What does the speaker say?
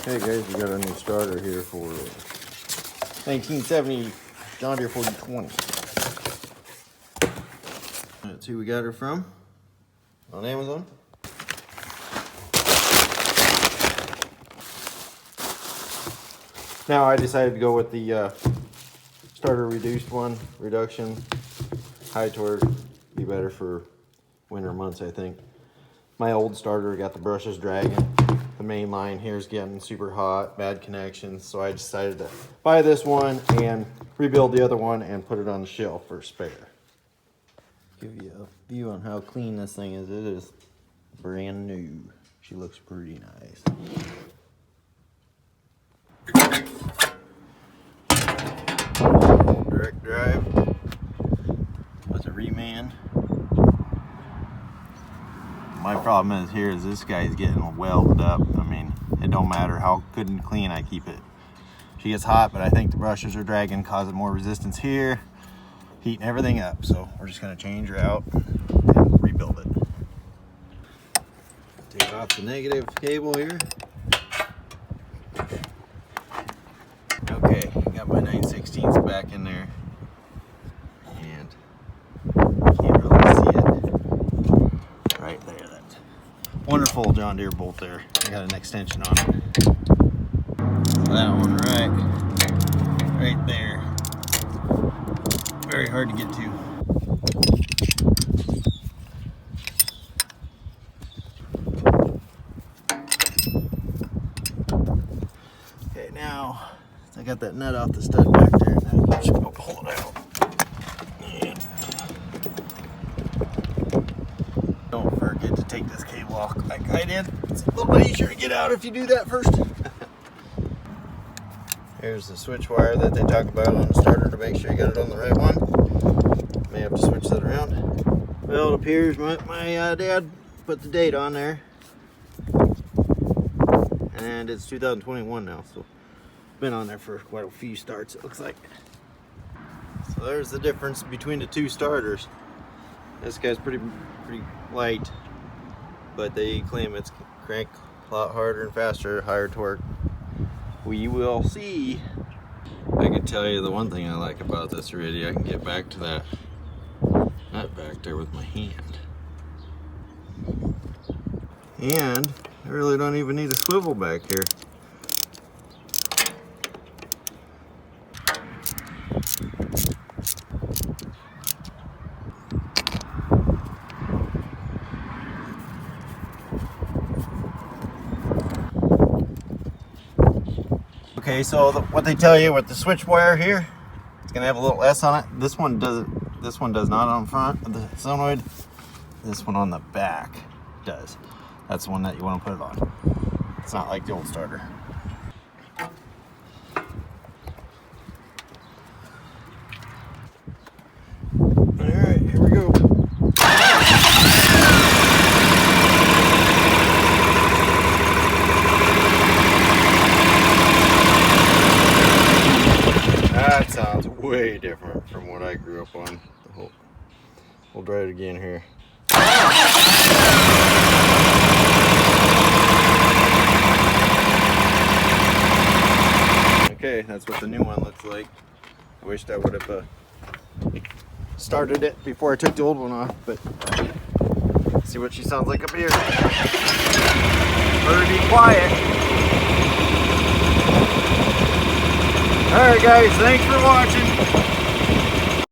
Hey guys, we got a new starter here for 1970 John Deere 4020. That's who we got her from on Amazon. Now I decided to go with the starter reduced one, reduction, high torque, be better for winter months I think. My old starter got the brushes dragging. The main line here is getting super hot, bad connections, so I decided to buy this one and rebuild the other one and put it on the shelf for spare. Give you a view on how clean this thing is. It is brand new. She looks pretty nice. Direct drive with a reman. My problem is here is this guy's getting welded up. I mean, it don't matter how good and clean I keep it. She gets hot, but I think the brushes are dragging, causing more resistance here, heating everything up. So we're just gonna change her out and rebuild it. Take off the negative cable here. Okay, got my 9/16 back in there. And can't really see it. Right there. Wonderful John Deere bolt there. I got an extension on it. That one right there. Very hard to get to. Okay, now I got that nut off the stud back there. Now I'm just gonna pull it out. Don't forget to take this cable off like I did. It's a little bit easier to get out if you do that first. Here's the switch wire that they talk about on the starter to make sure you got it on the right one. May have to switch that around. Well, it appears my dad put the date on there. And it's 2021 now, so it's been on there for quite a few starts, it looks like. So there's the difference between the two starters. This guy's pretty light, but they claim it's crank a lot harder and faster, higher torque. We will see. I can tell you the one thing I like about this already, I can get back to that nut back there with my hand. And I really don't even need a swivel back here. Okay, so what they tell you with the switch wire here, it's gonna have a little S on it. This one does not on the front of the solenoid. This one on the back does. That's the one that you want to put it on. It's not like the old starter. All right, here we go. That sounds way different from what I grew up on. We'll try it again here. Okay, that's what the new one looks like. I wished I would have started it before I took the old one off, but let's see what she sounds like up here. Better be quiet. Alright guys, thanks for watching.